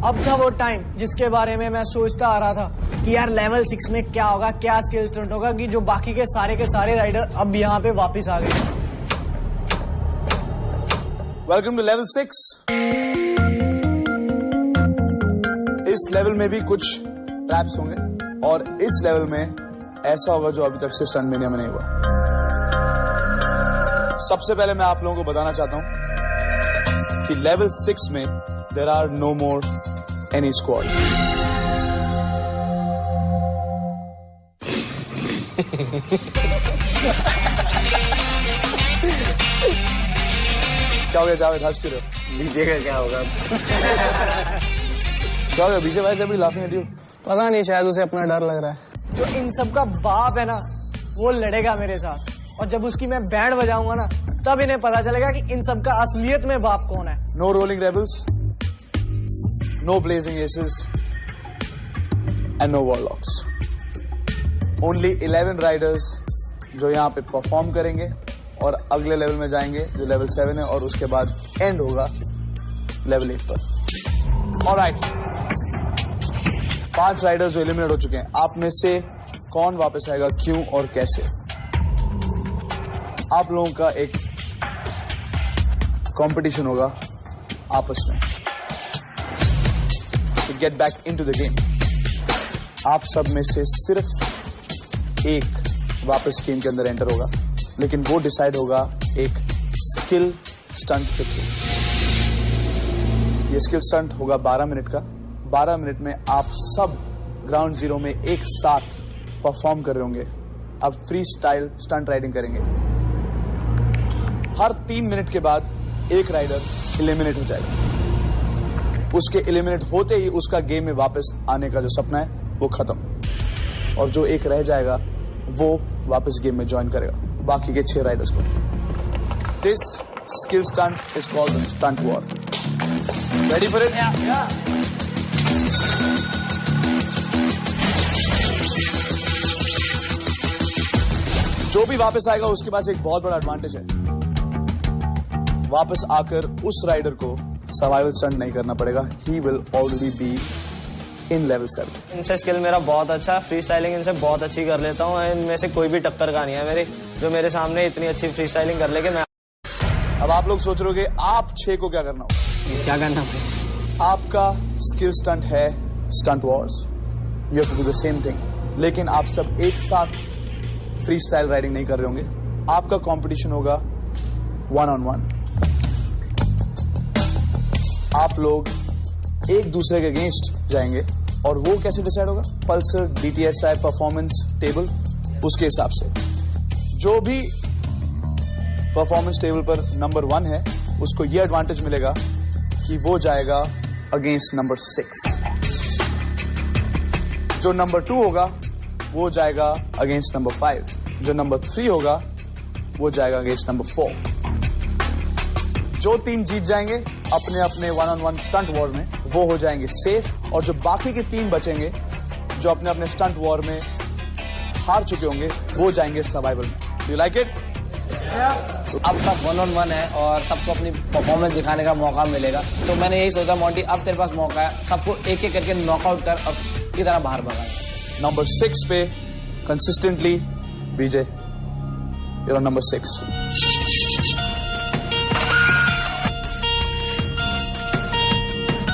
अब था वो टाइम जिसके बारे में मैं सोचता आ रहा था कि यार लेवल 6 में क्या होगा, क्या स्किल स्टंट होगा कि जो बाकी के सारे राइडर अब यहाँ पे वापस आ गए। Welcome to level 6। इस लेवल में भी कुछ ट्रैप्स होंगे और इस लेवल में ऐसा होगा जो अभी तक से स्टंट मेनिया में नहीं हुआ। सबसे पहले मैं आप लोगों को बताना चाहता हूं कि लेवल 6 में there are no more any squad. क्या हो गया जावेद, हंस क्यों रहे हो? बीजे का क्या होगा? क्या हो गया बीजे भाई, जब भी लाफिंग एट यू? पता नहीं, शायद उसे अपना डर लग रहा है। जो इन सब का बाप है ना, वो लड़ेगा मेरे साथ, और जब उसकी मैं बैंड बजाऊंगा ना, तब इन्हें पता चलेगा कि इन सब का असलियत में बाप कौन है। No rolling rebels, no blazing aces and no warlocks. Only 11 riders जो यहाँ पे परफॉर्म करेंगे और अगले लेवल में जाएंगे जो लेवल 7 है, और उसके बाद एंड होगा लेवल 8 पर। ऑलराइट, 5 राइडर्स जो एलिमिनेट हो चुके हैं, आप में से कौन वापस आएगा, क्यों और कैसे? आप लोगों का एक कंपटीशन होगा आपस में to get back into the game. आप सब में से सिर्फ एक वापस गेम के अंदर एंटर होगा, लेकिन वो डिसाइड होगा एक स्किल स्टंट के थ्रू। ये स्किल स्टंट होगा 12 मिनट का। 12 मिनट में आप सब ग्राउंड जीरो में एक साथ परफॉर्म कर रहे होंगे। अब फ्री स्टाइल स्टंट राइडिंग करेंगे। हर 3 मिनट के बाद एक राइडर एलिमिनेट हो जाएगा। उसके एलिमिनेट होते ही उसका गेम में वापस आने का जो सपना है वो खत्म, और जो एक रह जाएगा वो वापस गेम में ज्वाइन करेगा बाकी के 6 राइडर्स को। This skill stunt is called the stunt war. Ready for it? जो भी वापस आएगा उसके पास एक बहुत बड़ा एडवांटेज है। वापस आकर उस राइडर को सर्वाइवल स्टंट नहीं करना पड़ेगा। He will already be in level 7। इनसे स्किल मेरा बहुत अच्छा, फ्री स्टाइलिंग इनसे बहुत अच्छी कर लेता हूँ। इनमें से कोई भी टक्कर का नहीं है मेरी, जो मेरे सामने इतनी अच्छी फ्री स्टाइलिंग कर लेके मैं। अब आप लोग सोच रहे हो कि आप 6 को क्या करना होगा? क्या करना? आपका स्किल स्टंट है stunt wars. You have to do the same thing, लेकिन आप सब एक साथ फ्री स्टाइल राइडिंग नहीं कर रहे होंगे। आपका कंपटीशन होगा 1-on-1। आप लोग एक दूसरे के अगेंस्ट जाएंगे, और वो कैसे डिसाइड होगा? पल्सर DTSI परफॉर्मेंस टेबल, उसके हिसाब से जो भी परफॉर्मेंस टेबल पर नंबर 1 है उसको ये एडवांटेज मिलेगा कि वो जाएगा अगेंस्ट नंबर 6। जो नंबर 2 होगा वो जाएगा अगेंस्ट नंबर 5। जो नंबर 3 होगा वो जाएगा अगेंस्ट नंबर 4। जो 3 जीत जाएंगे अपने अपने 1-on-1 स्टंट वॉर में, वो हो जाएंगे सेफ, और जो बाकी के 3 बचेंगे जो अपने अपने स्टंट वॉर में हार चुके होंगे, वो जाएंगे सर्वाइवल में। Do you like it? अब सब 1-on-1 है और सबको अपनी परफॉर्मेंस दिखाने का मौका मिलेगा, तो मैंने यही सोचा मोंटी अब तेरे पास मौका है, सबको एक एक करके नॉकआउट कर और की तरह बाहर भगा। नंबर 6 पे consistently BJ, you're on number 6.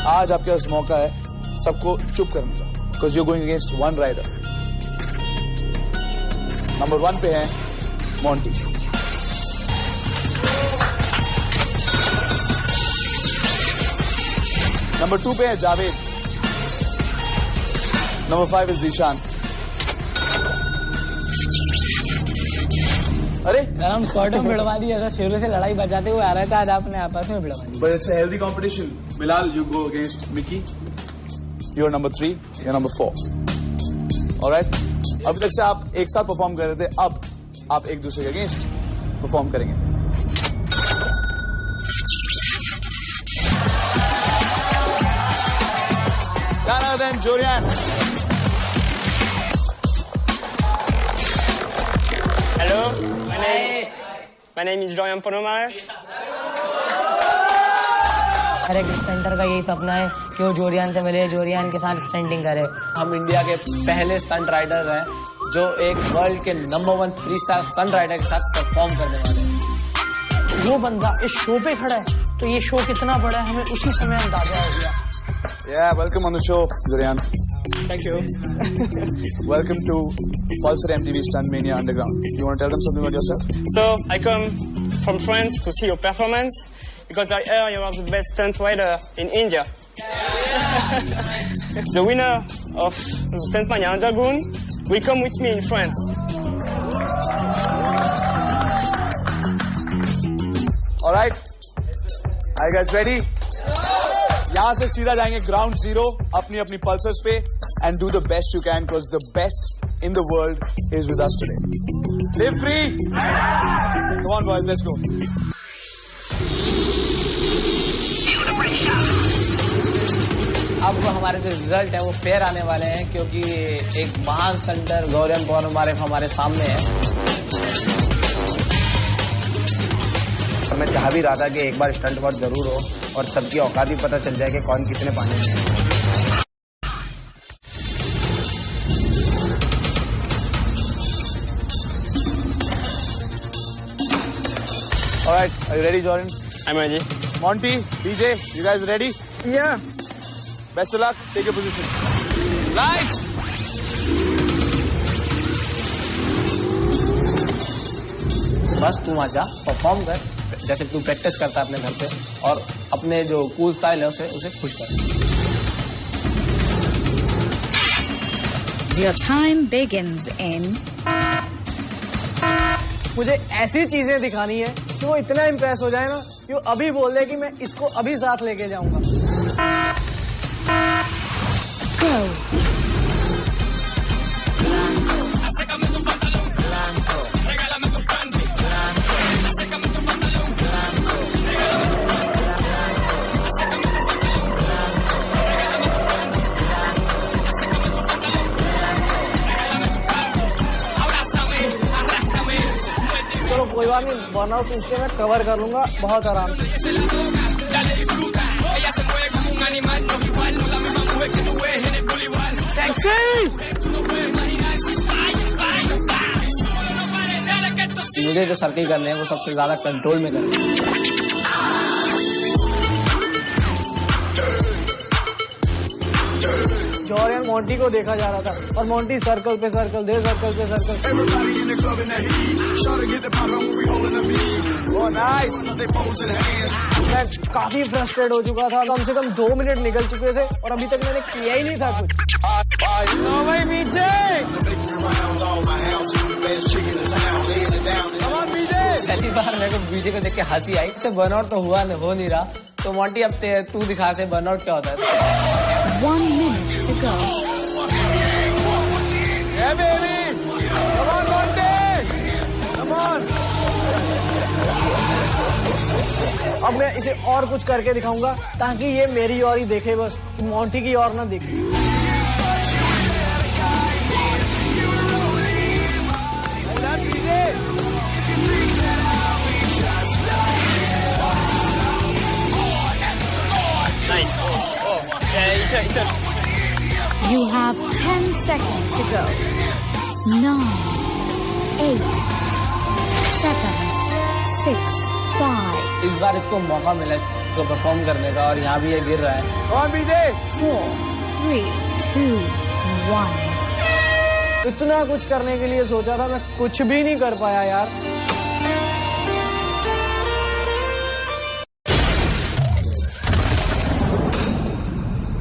आज आपके पास मौका है सबको चुप करने का, because you're going against one rider. Number 1 पे है मोंटी। नंबर 2 पे है जावेद। Number 5 is Zeeshan. अरे हम स्क्वाड में भिड़वा दी, ऐसा शुरू से लड़ाई बचाते हुए आ रहा था, आज आपने आपस में भिड़वा दी। But it's a healthy competition. Bilal, you go against Mickey. You're number 3. You're number 4. All right? अभी तक से आप एक साथ परफॉर्म कर रहे थे, अब आप एक दूसरे के अगेंस्ट परफॉर्म करेंगे। None other than Jorian. Hello, my name is Jorian Ponomarev. हर एक स्टंटर का यही सपना है कि वो जोरियान से मिले, जोरियान के साथ स्टंटिंग करे। हम इंडिया के पहले स्टंट राइडर हैं जो एक वर्ल्ड के number 1 freestyle stunt rider के साथ परफॉर्म करने वाले हैं। वो बंदा इस शो पे खड़ा है तो ये शो कितना बड़ा है हमें उसी समय अंदाजा हो गया। Yeah, welcome on the show, Zurian. Thank you. Welcome to Pulsar MTV Stunt Mania Underground. You want to tell them something about yourself? So I come from France to see your performance because I hear you are the best stunt rider in India. The winner of the Stunt Mania Underground will come with me in France. All right. Are you guys ready? यहाँ से सीधा जाएंगे ground zero अपनी अपनी pulsars पे and do the best you can because the best in the world is with us today. Live free, come on boys, let's go. अब हमारे जो रिजल्ट है वो फेयर आने वाले हैं क्योंकि एक महान स्टंटर गौरव पौनमारेव हमारे सामने है। मैं चाह भी रहा था कि एक बार स्टंट वर्क जरूर हो और सबकी औकात भी पता चल जाए कि कौन कितने पानी में है। All right, are you ready, Jordan? I'm ready. Monty, DJ, you guys ready? Yeah. Best of luck. Take your position. Lights. बस तू वहाँ जा, परफॉर्म कर जैसे तू प्रैक्टिस करता है अपने घर पे और अपने जो कूल स्टाइल है उसे खुश कर। Your time begins in. मुझे ऐसी चीजें दिखानी है कि वो इतना इम्प्रेस हो जाए ना कि वो अभी बोल दे कि मैं इसको अभी साथ लेके जाऊंगा। Go. चलो कोई बात नहीं, बर्नआउट इसके मैं कवर कर लूंगा बहुत आराम से। मुझे जो सर्किल करने हैं वो सबसे ज्यादा कंट्रोल में करने हैं। जॉर्डन मोंटी को देखा जा रहा था और मोंटी सर्कल पे सर्कल दे, सर्कल पे सर्कल। मैं काफी फ्रस्ट्रेट हो चुका था, कम से कम 2 मिनट निकल चुके थे और अभी तक मैंने किया ही नहीं था कुछ। भाई पीछे पहली बार मेरे को बीजे को देख के हंसी आई। इससे बर्नआउट तो हो नहीं रहा। तो मोंटी अब तू दिखा से बर्नआउट क्या होता है। 1 minute to go. Yeah, baby. Come on, Monty. Come on. अब मैं इसे और कुछ करके दिखाऊंगा ताकि ये मेरी और ही देखे, बस मोंटी की और ना देखे। Nice. You have 10 seconds to go. 9, 8, 7, 6, 5. इस बार इसको मौका मिला तो परफॉर्म करने का और यहाँ भी ये गिर रहा है। Come on, BJ. 4, 3, 2, 1. इतना कुछ करने के लिए सोचा था, मैं कुछ भी नहीं कर पाया यार।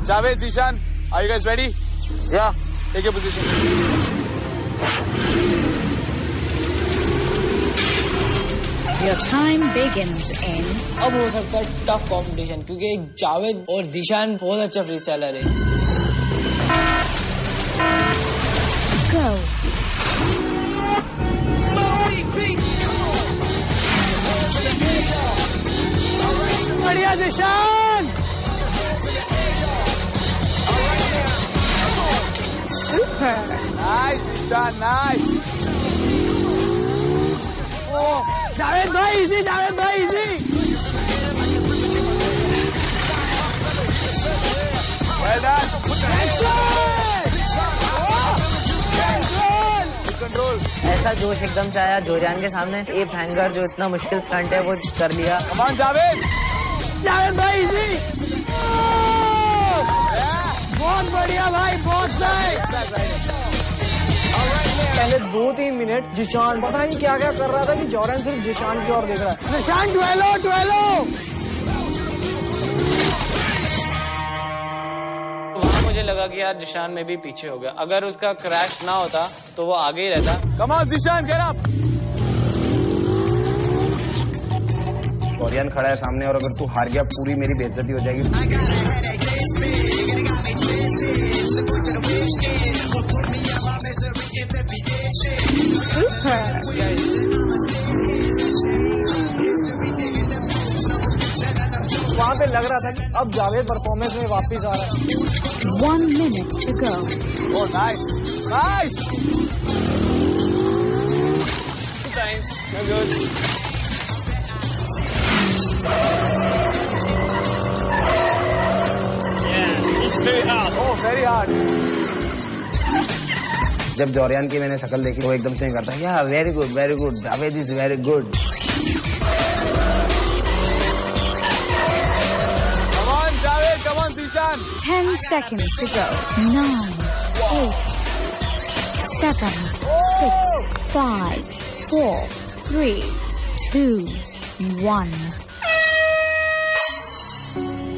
Javed, Zishan, are you guys ready? Yeah. Take your position. Your time begins in. अब हो सकता है टफ कंपटीशन क्योंकि जावेद और दिशान बहुत अच्छा फ्री स्टाइलर है। Go. बढ़िया दिशान। Nice, Zishan, nice. जावेद भाई इजी, जावेद भाई इजी। कंट्रोल। ऐसा जोश एकदम से आया जोरियान के सामने, एप हैंगर जो इतना मुश्किल स्टंट है वो कर लिया। कमान जावेद, जावेद भाई जी, बहुत बढ़िया भाई, बहुत सही। पहले 2-3 मिनट जिशान पता नहीं क्या क्या कर रहा था कि जोरियान सिर्फ जिशान की ओर देख रहा है। जिशान ट्वेलो। वहाँ मुझे लगा कि यार जिशान में भी पीछे हो गया, अगर उसका क्रैश ना होता तो वो आगे ही रहता। कमान जिशान, get up। जोरियान खड़ा है सामने और अगर तू हार गया पूरी मेरी बेइज्जती हो जाएगी। वहाँ पे लग रहा था कि अब जावेद परफॉर्मेंस में वापस आ रहा है। 1 minute to go. Oh, nice, nice. 2 times, no good. Yeah, it's very hard. Oh, very hard. जब जोरियान की मैंने शक्ल देखी वो एकदम से नहीं करता, या very good, Javed is very good. Come on, Zishan. 10 seconds to go. 9, 8, 7, 6, 5, 4, 3, 2, 1.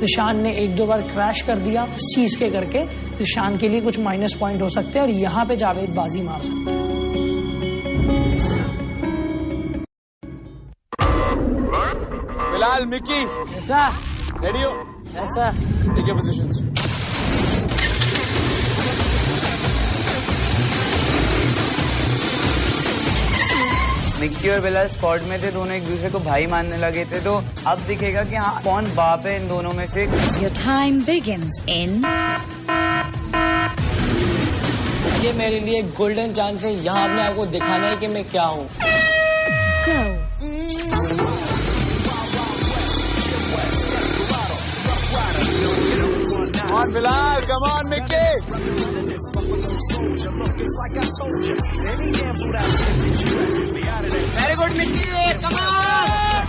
Zeeshan ने 1-2 बार क्रैश कर दिया इस चीज के करके, जिशान के लिए कुछ माइनस पॉइंट हो सकते हैं और यहाँ पे जावेद बाजी मार सकते हैं। बिलाल, मिकी, ऐसा रेडी हो? ऐसा टेक योर पोजीशंस। मिक्की और बिलाल स्क्वाड में थे, दोनों एक दूसरे को भाई मानने लगे थे, तो अब दिखेगा कि हाँ कौन बाप है इन दोनों में से। Your time begins in ये मेरे लिए गोल्डन चांस है, यहाँ अपने आपको दिखाना है कि मैं क्या हूँ। go. Come on, Bilal. Come on, Mickey. Very good, Mickey. Come on.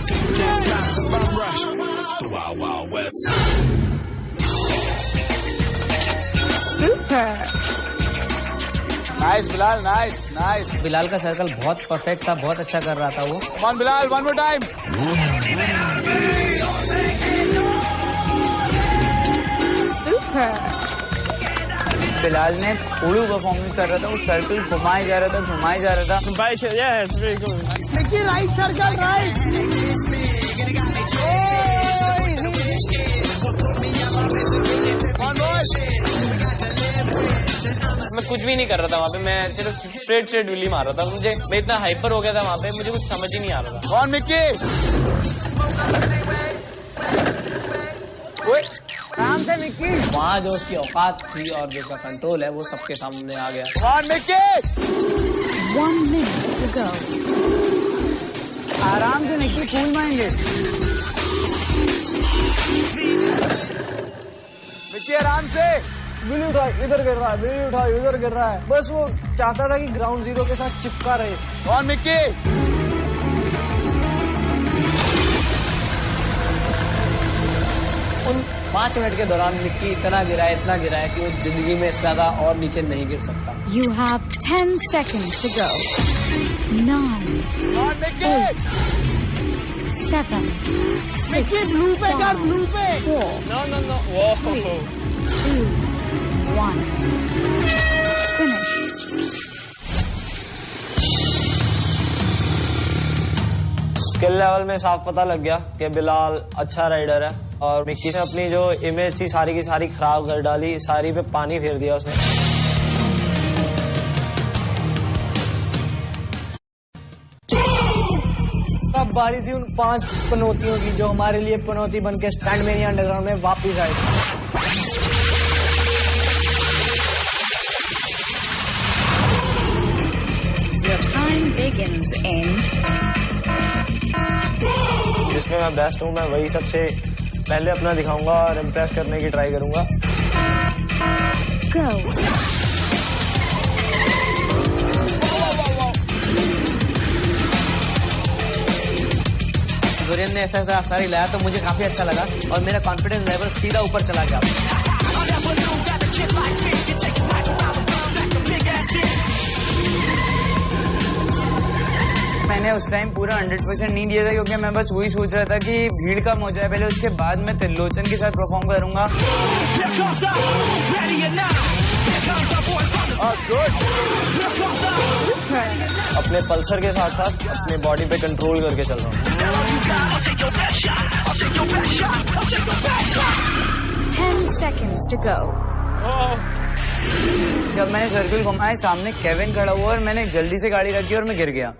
Super. Nice, Bilal. Nice. Bilal का सर्कल बहुत परफेक्ट था, बहुत अच्छा कर रहा था वो। Come on, Bilal. One more time. Super. Bilal ने उड़ू परफॉर्मेंस कर रहा था, वो सर्कल घुमाए जा रहा था। Bike, yeah, it's very good. Mickey right circle right. मैं कुछ भी नहीं कर रहा था वहाँ पे, मैं सिर्फ स्ट्रेट विली मार रहा था। मैं इतना हाइपर हो गया था वहाँ पे, मुझे कुछ समझ ही नहीं आ रहा था। Come on, Mickey. आराम से मिकी। वहाँ जो उसकी औकात थी और जो उसका कंट्रोल है वो सबके सामने आ गया। Come on, Mickey. 1 minute to go. आराम से मिकी, कूल माइंडेड। मिक्की आराम से। बिली उठा, इधर गिर रहा है, बिली उठा, इधर गिर रहा है। बस वो चाहता था कि ग्राउंड जीरो के साथ चिपका रहे। Come on, Mickey. उन 5 मिनट के दौरान मिक्की इतना गिरा है कि वो जिंदगी में इससे ज्यादा और नीचे नहीं गिर सकता। You have 10 seconds to go. 9, Come on, Mickey. 8, 7, 6, Mickey blue पे कर, 5, ब्लू पे। 4, No. Whoa. 2, 1. Finish. Skill level में साफ पता लग गया कि बिलाल अच्छा राइडर है, और मिक्की ने अपनी जो इमेज थी सारी की सारी खराब कर डाली, सारी पे पानी फेर दिया उसने। अब बारी थी उन 5 पनौतियों की जो हमारे लिए पनौती बन के स्टैंड में अंडरग्राउंड में वापिस आए। Your time begins in जिसमें मैं बेस्ट हूँ, मैं वही सबसे पहले अपना दिखाऊंगा और इम्प्रेस करने की ट्राई करूंगा। go. जोरियन ने ऐसा रास्ता लाया तो मुझे काफी अच्छा लगा और मेरा कॉन्फिडेंस लेवल सीधा ऊपर चला गया। मैंने उस टाइम पूरा 100% नहीं दिया था क्योंकि मैं बस वही सोच रहा था कि भीड़ कम हो जाए पहले, उसके बाद मैं त्रिलोचन के साथ परफॉर्म करूंगा। अपने पल्सर के साथ साथ अपने बॉडी पे कंट्रोल करके चल रहा हूँ। 10 seconds to go. जब मैंने सर्किल घुमाया सामने केविन खड़ा हुआ और मैंने जल्दी से गाड़ी रखी और मैं गिर गया।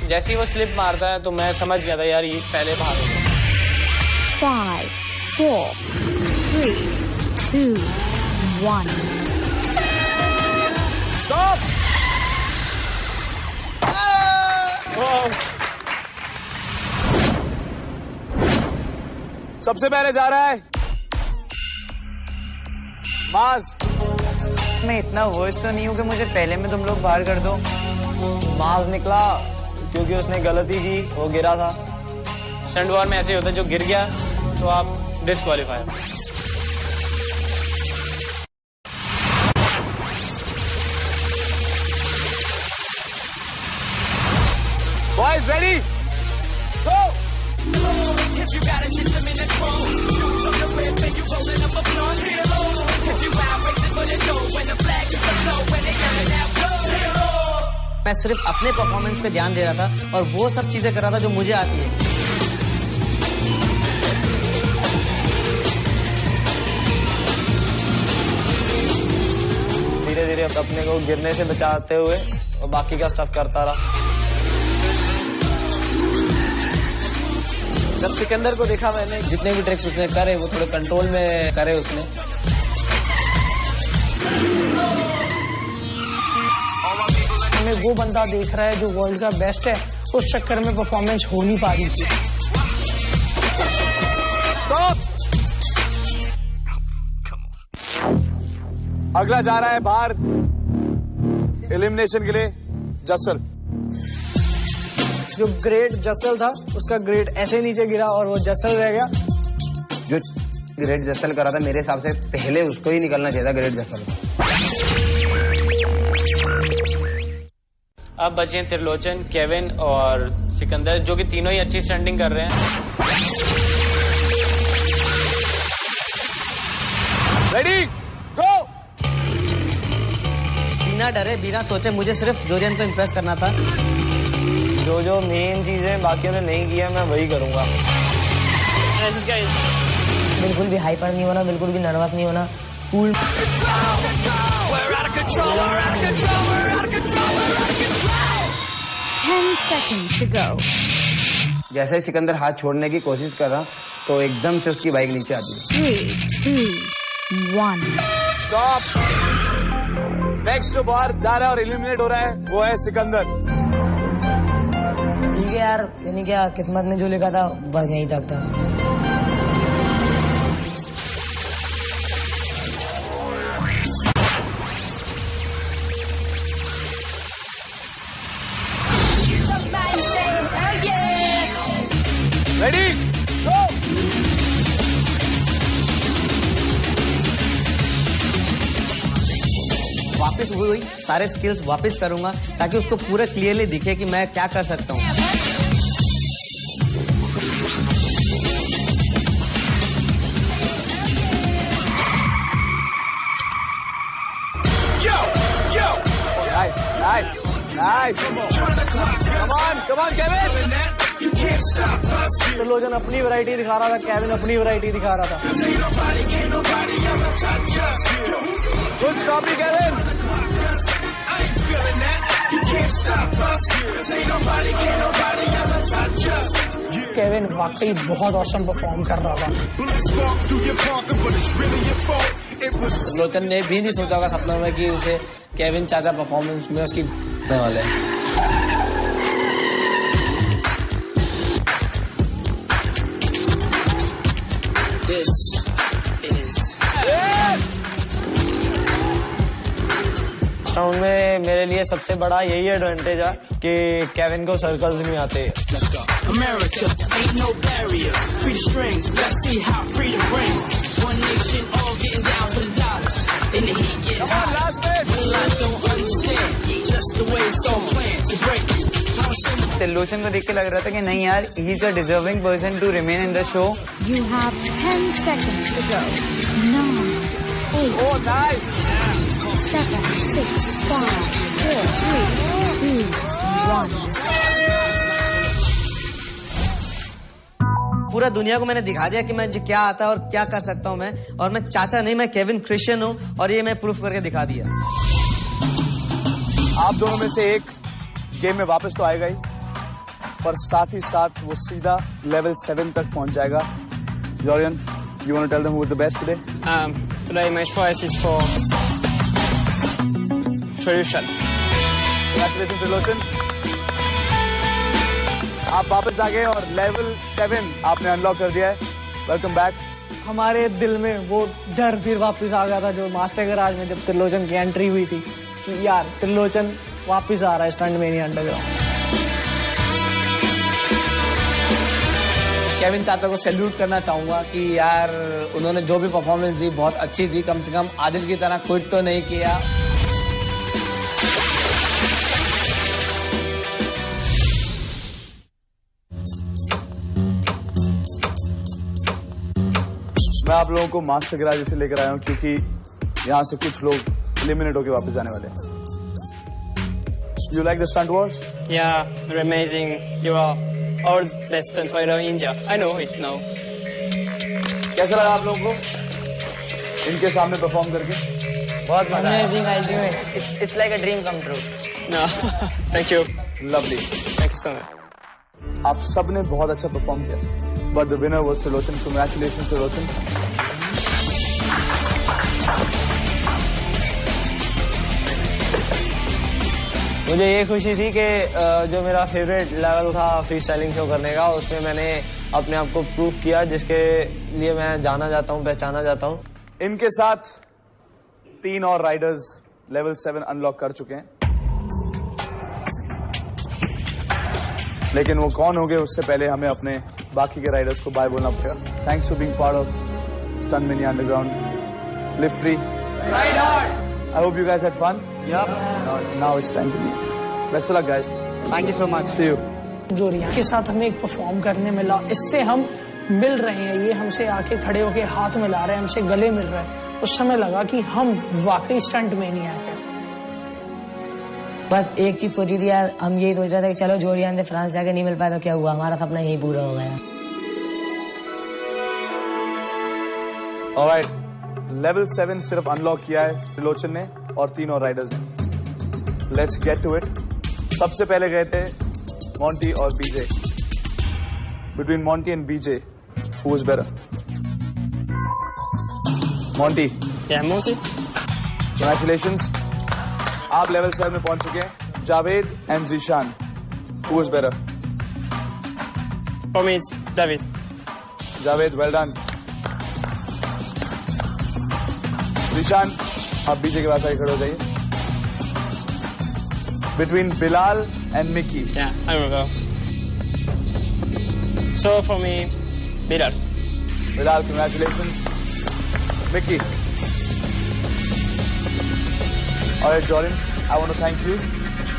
जैसे ही वो स्लिप मारता है तो मैं समझ गया था यार ये पहले बाहर हो गया। 5, 4, 3, 2, 1. स्टॉप। सबसे पहले जा रहा है माज। मैं इतना वर्स्ट तो नहीं हूँ कि मुझे पहले में तुम लोग बाहर कर दो। माज निकला क्योंकि उसने गलती की, वो गिरा था। स्टंट वॉर में ऐसे होता है, जो गिर गया तो आप डिस्क्वालीफाई। बॉयज रेडी गो। मैं सिर्फ अपने परफॉर्मेंस पे ध्यान दे रहा था और वो सब चीजें कर रहा था जो मुझे आती है। धीरे धीरे अपने को गिरने से बचाते हुए और बाकी का स्टफ करता रहा। जब सिकंदर को देखा मैंने, जितने भी ट्रिक्स उसने करे वो थोड़े कंट्रोल में करे उसने। हमें वो बंदा देख रहा है जो वर्ल्ड का बेस्ट है, उस चक्कर में परफॉर्मेंस हो नहीं पा रही थी। अगला जा रहा है बाहर एलिमिनेशन के लिए जसल। जो ग्रेट जसल था उसका ग्रेट ऐसे नीचे गिरा और वो जसल रह गया। जो ग्रेट जसल करा था मेरे हिसाब से पहले उसको ही निकलना चाहिए था, ग्रेट जसल। अब बचे हैं त्रिलोचन, केविन और सिकंदर, जो कि तीनों ही अच्छी स्टंटिंग कर रहे हैं। रेडी गो। बिना डरे बिना सोचे मुझे सिर्फ जोरियन को इम्प्रेस करना था। जो जो मेन चीजें बाकियों ने नहीं किया मैं वही करूंगा। बिल्कुल भी हाइपर नहीं होना, बिल्कुल भी नर्वस नहीं होना, कूल। 10 seconds to go. जैसे ही सिकंदर हाथ छोड़ने की कोशिश कर रहा तो एकदम से उसकी बाइक नीचे आती है। 3, 2, 1. स्टॉप। नेक्स्ट जो बाहर जा रहा है और एलिमिनेट हो रहा है वो है सिकंदर। ठीक है यार, यानी क्या किस्मत ने जो लिखा था बस यहीं तक था। रेडी गो। वापस वही सारे स्किल्स वापस करूंगा ताकि उसको पूरा क्लियरली दिखे कि मैं क्या कर सकता हूँ। Nice, nice, nice. Come on, Kevin. Trilochan अपनी वैरायटी दिखा रहा था, केविन अपनी वैरायटी दिखा रहा था। Good copy, Kevin. केविन वाकई बहुत औसम परफॉर्म कर रहा था। त्रिलोचन ने भी नहीं सोचा होगा सपनों में कि उसे केविन चाचा परफॉर्मेंस में उसकी वाले। This is इस राउंड में मेरे लिए सबसे बड़ा यही एडवांटेज है कि केविन को सर्कल्स नहीं आते। त्रिलोचन को देख के लग रहा था कि नहीं यार, he is a deserving person to remain in the show. You have 10 seconds to go. 9, 8, Oh, nice. 7, 6, 5, 4, 3, 2, 1. पूरा दुनिया को मैंने दिखा दिया कि मुझे क्या आता है और क्या कर सकता हूँ मैं, और मैं चाचा नहीं, मैं केविन क्रिश्चियन हूँ, और ये मैं प्रूफ करके दिखा दिया। आप दोनों में से एक गेम में वापस तो आएगा ही, पर साथ ही साथ वो सीधा लेवल 7 तक पहुंच जाएगा। Jorian, you want to tell them who was the best today? Today my choice is for Trilochen. Congratulations, Trilochen. आप वापस आ गए और लेवल 7 आपने अनलॉक कर दिया है। Welcome back. हमारे दिल में वो डर फिर वापस आ गया था जो मास्टर गराज में जब त्रिलोचन की एंट्री हुई थी कि यार त्रिलोचन वापस आ रहा है स्टंट मेनिया अंडरग्राउंड। केविन चाचा को सैल्यूट करना चाहूंगा कि यार उन्होंने जो भी परफॉर्मेंस दी बहुत अच्छी थी, कम से कम आदिल की तरह क्विट तो नहीं किया। मैं आप लोगों को मास्टर गराज से लेकर आया हूं क्योंकि यहाँ से कुछ लोग एलिमिनेट होकर वापस जाने वाले हैं। You like the stunt wars? Yeah, you're amazing. You are all the best stunt rider in India. I know it now. कैसा लगा आप लोगों को इनके सामने परफॉर्म करके? बहुत मजा आया। Amazing, ultimate. It's like a dream come true. No, thank you. Lovely. Thank you so much. आप सबने बहुत अच्छा परफॉर्म किया। But the winner was Trilochen. Congratulations, Trilochen. मुझे ये खुशी थी कि जो मेरा फेवरेट लेवल था फ्री स्टाइलिंग शो करने का, उसमें मैंने अपने आप को प्रूव किया, जिसके लिए मैं जाना जाता हूँ, पहचाना जाता हूँ। इनके साथ 3 और राइडर्स लेवल 7 अनलॉक कर चुके हैं, लेकिन वो कौन होंगे उससे पहले हमें अपने बाकी के राइडर्स को बाय बोलना पड़ेगा। Thanks for being part of stunt mania underground. Live free, ride hard. I hope you guys had fun. Yep. Now it's time to leave. Best of luck, guys. Thank you so much. See you. जो रिया के साथ हमें एक perform करने मिला, इससे हम मिल रहे हैं, ये हमसे आके खड़े होके हाथ मिला रहे हैं, हमसे गले मिल रहे हैं। उस समय लगा कि हम वाकई स्टंट मेनिया हैं। बस एक चीज सोची थी यार, हम यही सोच रहे थे कि चलो जोरियान से फ्रांस जाके नहीं मिल पाया तो क्या हुआ, हमारा सपना यही पूरा हो गया। Alright. लेवल 7 सिर्फ अनलॉक किया है त्रिलोचन ने और 3 और राइडर्स ने। Let's get to it. सबसे पहले गए थे मॉन्टी और BJ. Between Monty and BJ, who was better? Monty. Yeah, Monty. Congratulations. आप लेवल 7 में पहुंच चुके हैं। Javed and Zeeshan, who was better? For me, it's David. Javed, well done. Zeeshan, आप बीजे के पास आगे खड़े हो जाइए। Between Bilal and Mickey. Yeah, I remember. So for me, Bilal. Bilal, congratulations. Mickey. All right, Jordan, I want to thank you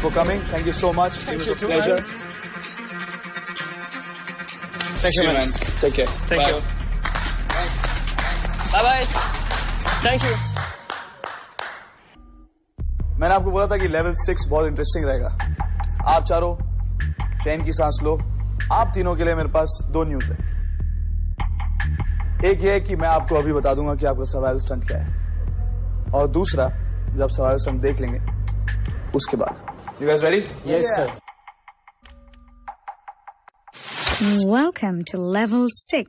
for coming. Thank you so much. Thank It was you a pleasure. Thank you, man. Take care. Thank you. Bye-bye. Thank you. मैंने आपको बोला था कि level 6 बहुत interesting रहेगा। आप चारों चैन की सांस लो। आप तीनों के लिए मेरे पास 2 न्यूज है। एक ये है कि मैं आपको अभी बता दूंगा कि आपका सर्वाइवल स्टंट क्या है, और दूसरा जब सर्वाइवल स्टंट देख लेंगे उसके बाद। You guys ready? Yes, sir. Welcome to level 6,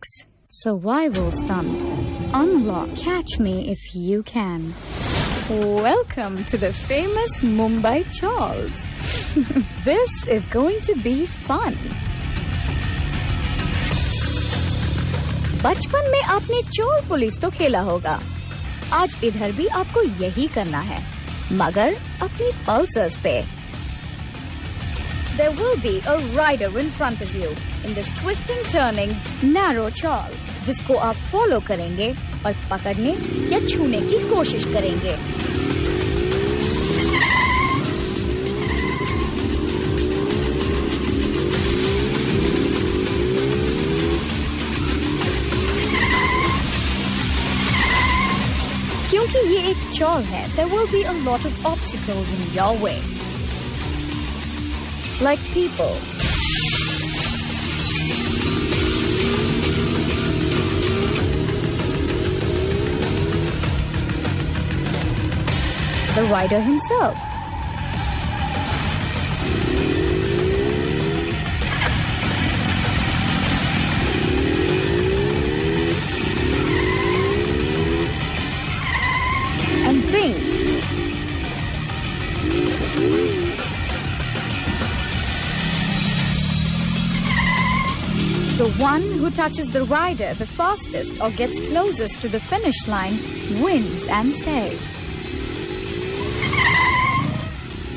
survival stunt. Unlock Catch Me If You Can. Welcome to the famous Mumbai Chawls. This is going to be fun. बचपन में आपने चोर पुलिस तो खेला होगा, आज इधर भी आपको यही करना है। मगर अपनी पल्सर्स पे। There will be a rider in front of you in this twisting, turning, narrow chawl, जिसको आप फॉलो करेंगे और पकड़ने या छूने की कोशिश करेंगे। क्योंकि ये एक चौल है, there will be a lot of obstacles in your way, like people, the rider himself, and things. The one who touches the rider the fastest or gets closest to the finish line wins and stays.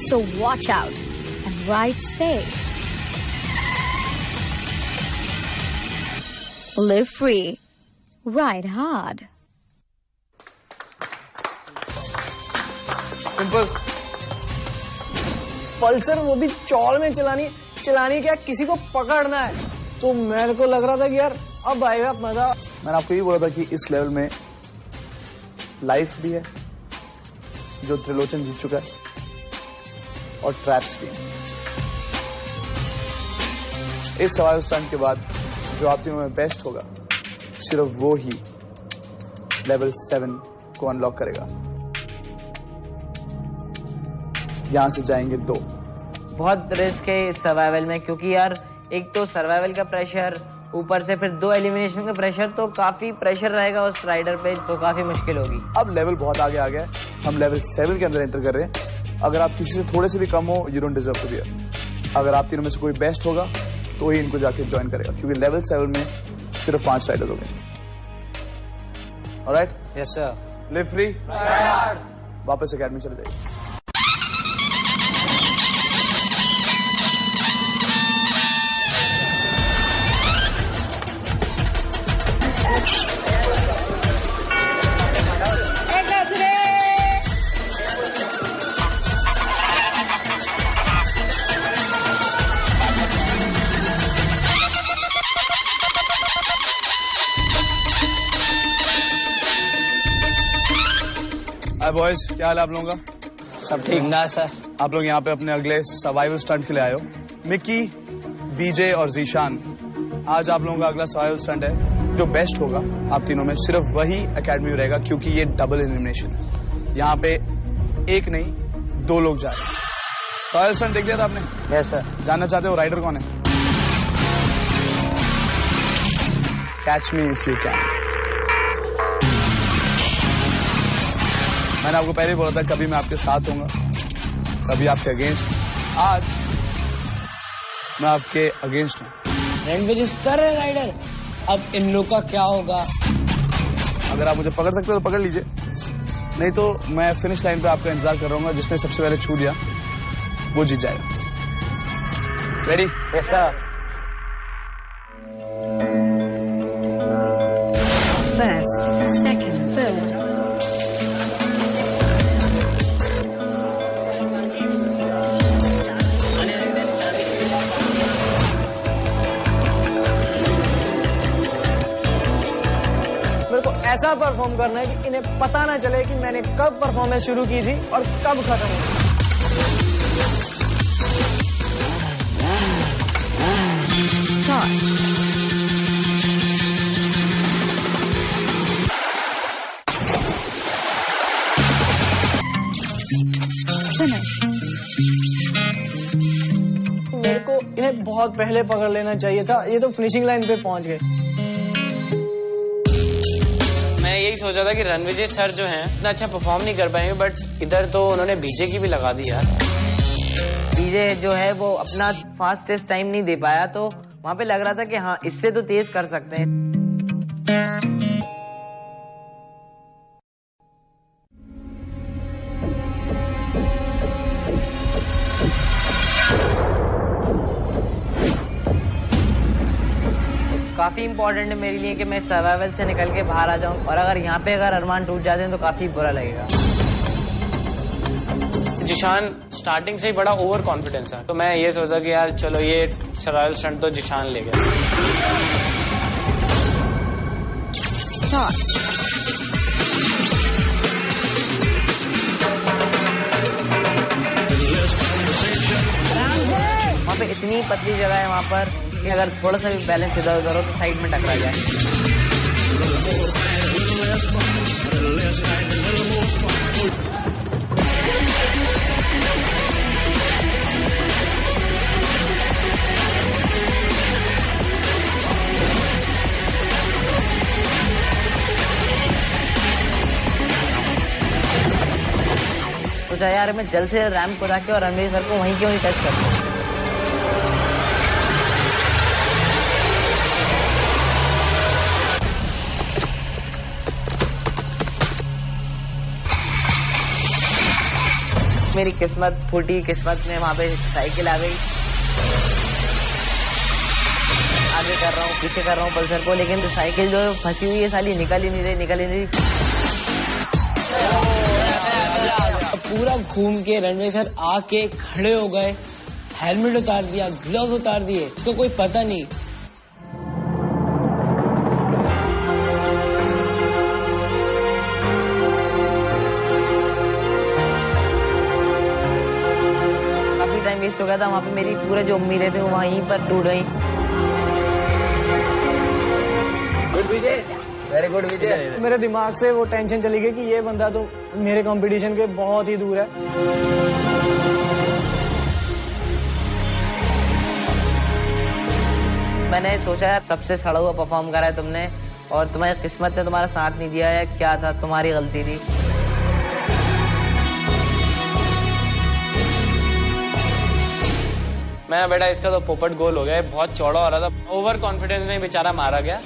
So watch out and ride safe. Live free. Ride hard. Pulsar वो भी चौल में चलानी क्या किसी को पकड़ना है। तो मेरे को लग रहा था कि यार अब आएगा मजा। मैंने आपको ये बोला था कि इस लेवल में लाइफ भी है जो त्रिलोचन जीत चुका है और ट्रैप्स भी हैं। इस सर्वाइवल स्टंट के बाद जो आप तीनों में बेस्ट होगा सिर्फ वो ही लेवल 7 को अनलॉक करेगा। यहां से जाएंगे 2। बहुत रिस्क है इस सर्वाइवल में, क्योंकि यार एक तो सर्वाइवल का प्रेशर, ऊपर से फिर 2 एलिमिनेशन का प्रेशर, तो काफी प्रेशर रहेगा उस राइडर पे, तो काफी मुश्किल होगी। अब लेवल बहुत आगे आ गया है, हम लेवल 7 के अंदर एंटर कर रहे हैं। अगर आप किसी से थोड़े से भी कम हो, you don't deserve to be here. अगर आप तीनों में से कोई बेस्ट होगा तो ही इनको जाके ज्वाइन करेगा, क्योंकि लेवल 7 में सिर्फ 5 राइडर्स हो गए। Alright? Yes sir. Live free, वापस एकेडमी चले जाइए। हाय बॉयज, क्या हाल है आप लोगों का? सब ठीक ना सर। आप लोग यहाँ पे अपने अगले सर्वाइवल स्टंट के लिए आए हो। मिक्की, बीजे और जीशान, आज आप लोगों का अगला सर्वाइवल स्टंट है। जो बेस्ट होगा आप तीनों में सिर्फ वही एकेडमी में रहेगा, क्योंकि ये डबल एलिमिनेशन है। यहाँ पे एक नहीं 2 लोग जा रहे हैं। सर्वाइवल स्टंट देख लिया था आपने? Yes sir. जानना चाहते हो राइडर कौन है? Catch me if you can. मैंने आपको पहले ही बोला था कभी मैं आपके साथ हूंगा, कभी आपके अगेंस्ट। आज मैं आपके अगेंस्ट हूँ। रैम्पेज कर रहे राइडर, अब इन लोग का क्या होगा? अगर आप मुझे पकड़ सकते हो तो पकड़ लीजिए, नहीं तो मैं फिनिश लाइन पे आपका इंतजार कर रहा हूँ। जिसने सबसे पहले छू दिया वो जीत जाएगा। Ready? Yes sir. First, second, third. मेरे को ऐसा परफॉर्म करना है कि इन्हें पता ना चले कि मैंने कब परफॉर्मेंस शुरू की थी और कब खत्म हुई। Start. Finish. मेरे को इन्हें बहुत पहले पकड़ लेना चाहिए था, ये तो फिनिशिंग लाइन पे पहुंच गए। मैं यही सोचा था कि रणविजय सर जो हैं इतना अच्छा परफॉर्म नहीं कर पाएंगे, बट इधर तो उन्होंने बीजे की भी लगा दी यार। बीजे जो है वो अपना फास्टेस्ट टाइम नहीं दे पाया, तो वहाँ पे लग रहा था कि हाँ इससे तो तेज कर सकते हैं। काफी इंपॉर्टेंट है मेरे लिए कि मैं सर्वाइवल से निकल के बाहर आ जाऊं, और अगर यहाँ पे अगर अरमान टूट जाते हैं तो काफी बुरा लगेगा। जिशान स्टार्टिंग से ही बड़ा ओवर कॉन्फिडेंस था, तो मैं ये सोचा कि यार चलो ये सर्वाइवल स्टंट तो जिशान ले गया। वहाँ पे इतनी पतली जगह है वहाँ पर कि अगर थोड़ा सा भी बैलेंस इधर उधर हो तो साइड में टकरा जाए। सोचा यार मैं जल्द से रैंप को जाके और रणवीर सर को वहीं क्यों नहीं टच करता। मेरी किस्मत फूटी, किस्मत में वहां पे साइकिल आ गई। आगे कर रहा हूँ, पीछे कर रहा हूँ पल्सर को, लेकिन तो साइकिल जो फंसी हुई है साली निकल ही नहीं रही। पूरा घूम के रणवीर सर आके खड़े हो गए, हेलमेट उतार दिया, ग्लव्स उतार दिए, तो कोई पता नहीं। काफी टाइम वेस्ट हो गया था वहाँ पे, मेरी पूरे जो उम्मीदें थी वो वहीं पर टूट गई। वेरी गुड विजय। मेरे दिमाग से वो टेंशन चली गई कि ये बंदा तो मेरे कंपटीशन के बहुत ही दूर है। मैंने सोचा यार सबसे सड़ा हुआ परफॉर्म करा है तुमने, और तुम्हारी किस्मत ने तुम्हारा साथ नहीं दिया है, क्या था तुम्हारी गलती थी। मैं बेटा इसका तो पोपट गोल हो गया, बहुत चौड़ा हो रहा था, ओवर कॉन्फिडेंस में बेचारा मारा गया।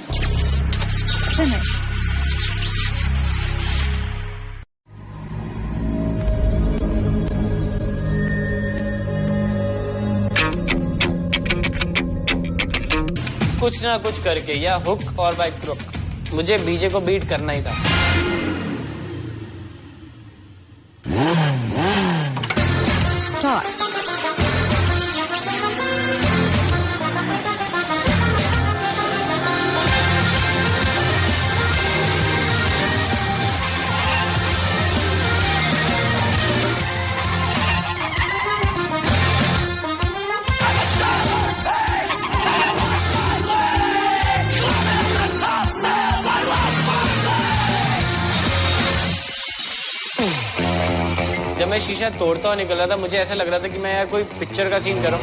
कुछ ना कुछ करके, या हुक और बाय क्रुक, मुझे बीजे को बीट करना ही था। जब मैं शीशा तोड़ता हुआ निकल रहा था, मुझे ऐसा लग रहा था कि मैं यार कोई पिक्चर का सीन करूं।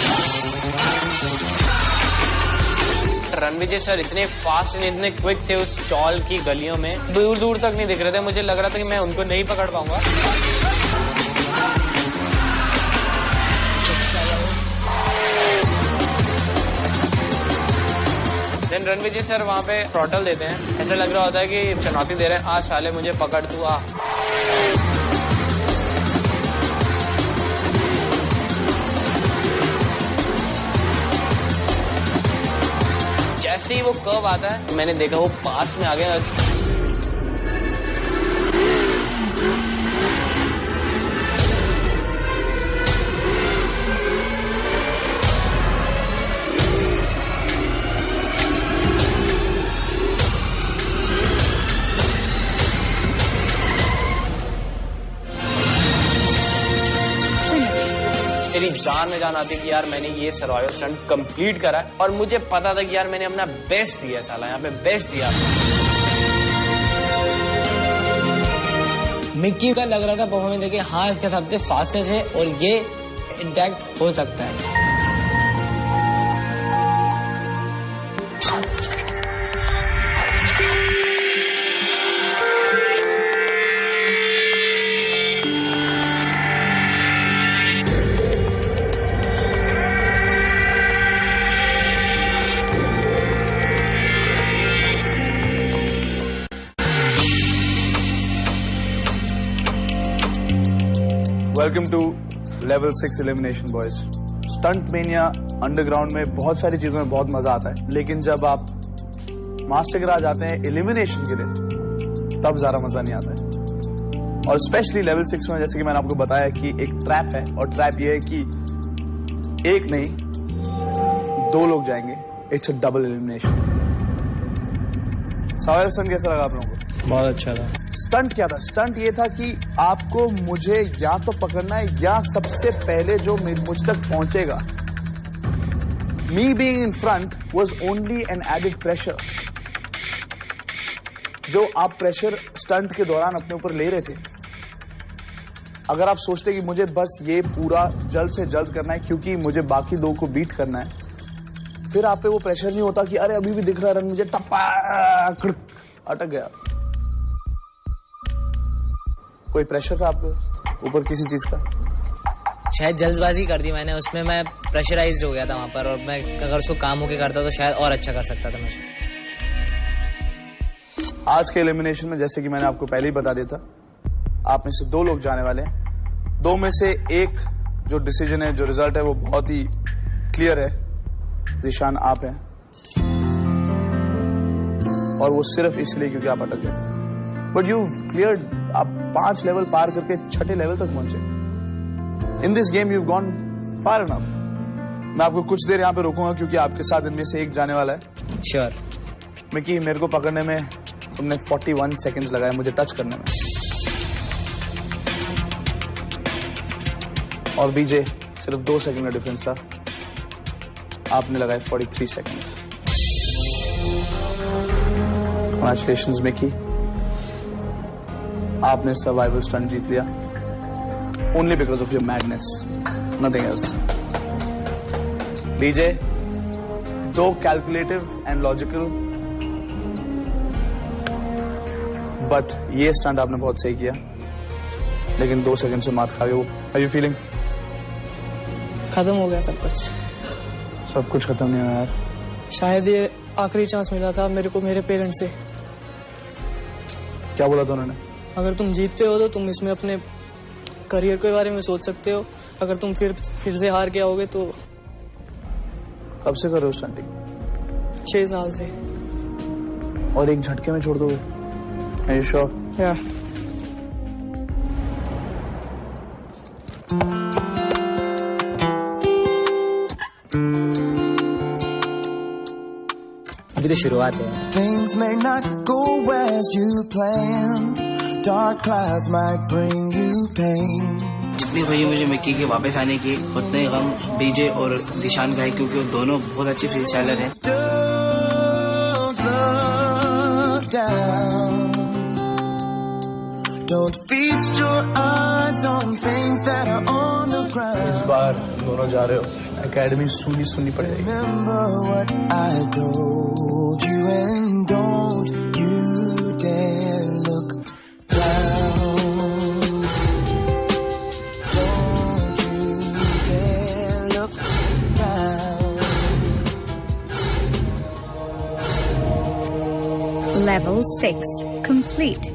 रणविजय सर इतने फास्ट एंड इतने क्विक थे उस चौल की गलियों में, दूर दूर तक नहीं दिख रहे थे। मुझे लग रहा था कि मैं उनको नहीं पकड़ पाऊंगा। देन रणविजय सर वहां पे थ्रॉटल देते हैं, ऐसा लग रहा होता है कि चुनौती दे रहे हैं, आ साले मुझे पकड़ तू आ। जैसे ही वो कर्व आता है, मैंने देखा वो पास में आ गया। मेरी जान में जान आती कि यार मैंने ये सर्वाइवल स्टंट कंप्लीट करा है, और मुझे पता था कि यार मैंने अपना बेस्ट दिया, साला यहाँ पे बेस्ट दिया। मिक्की का लग रहा था परफॉर्मेंस देखे, हाँ इसके सबसे फास्टेस्ट है और ये इंटैक्ट हो सकता है। Welcome to level 6 elimination boys. Stunt mania underground में बहुत सारी चीजों में बहुत मजा आता है, लेकिन जब आप मास्टर के आ जाते हैं एलिमिनेशन के लिए, तब ज्यादा मजा नहीं आता है। और स्पेशली लेवल 6 में जैसे कि मैंने आपको बताया कि एक ट्रैप है, और ट्रैप ये है कि एक नहीं 2 लोग जाएंगे। It's a double elimination. Survival stunt कैसा लगा आप लोगों को? बहुत अच्छा था। स्टंट क्या था? स्टंट ये था कि आपको मुझे या तो पकड़ना है या सबसे पहले जो मुझ तक पहुंचेगा। Me being in front was only an added pressure. जो आप प्रेशर स्टंट के दौरान अपने ऊपर ले रहे थे, अगर आप सोचते कि मुझे बस ये पूरा जल्द से जल्द करना है क्योंकि मुझे बाकी 2 को बीट करना है, फिर आप पे वो प्रेशर नहीं होता कि अरे अभी भी दिख रहा है रन, मुझे टप्पा अटक गया। कोई प्रेशर था आपके ऊपर किसी चीज का? शायद जल्दबाजी कर दी मैंने, उसमें मैं प्रेशराइज्ड हो गया था वहां पर, और मैं अगर उसको काम होके करता तो शायद और अच्छा कर सकता था मैं। आज के एलिमिनेशन में जैसे कि मैंने आपको पहले ही बता दिया था, आप में से 2 लोग जाने वाले हैं। 2 में से एक जो डिसीजन है, जो रिजल्ट है, वो बहुत ही क्लियर है। दिशान आप हैं, और वो सिर्फ इसलिए क्योंकि आप अटक गए। बट यू क्लियर्ड, आप 5 लेवल पार करके 6ठे लेवल तक पहुंचे। In this game you gone far enough. मैं आपको कुछ देर यहाँ पे रोकूंगा क्योंकि आपके साथ इनमें से एक जाने वाला है। श्योर। मिकी, मेरे को पकड़ने में तुमने 41 सेकंड्स लगाए, मुझे टच करने में। और बीजे सिर्फ 2 सेकंड का डिफरेंस था, आपने लगाए 43 सेकंड्स। कांग्रेचुलेशंस मिकी, आपने सर्वाइवल स्टंट जीत लिया। Only because of your madness, nothing else. BJ, 2 calculative and logical, but ये स्टंट आपने बहुत सही किया, लेकिन 2 सेकंड से मात खा गए। वो हाउ यू फीलिंग? खत्म हो गया सब कुछ। सब कुछ खत्म नहीं हुआ यार। शायद ये आखिरी चांस मिला था मेरे को मेरे पेरेंट्स से। क्या बोला था उन्होंने? अगर तुम जीतते हो तो तुम इसमें अपने करियर के बारे में सोच सकते हो, अगर तुम फिर से हार गया होगे तो। कब से कर रहे हो स्टंटिंग? 6 साल से। और एक झटके में छोड़ दोगे? Are you sure? Yeah. अभी तो शुरुआत है। Things may not go as you planned. Dark clouds might bring you pain. जितनी वही मुझे मिक्की के वापस आने की, उतने गम बीजे और दिशान का है क्योंकि वो दोनों बहुत अच्छे फ्री स्टाइलर हैं। Don't feast your eyes on things that are on the ground. इस बार दोनों जा रहे हो, एकेडमी सुननी पड़ेगी। Remember what I told you and don't you dare look down. Don't you dare look down. Level 6 complete.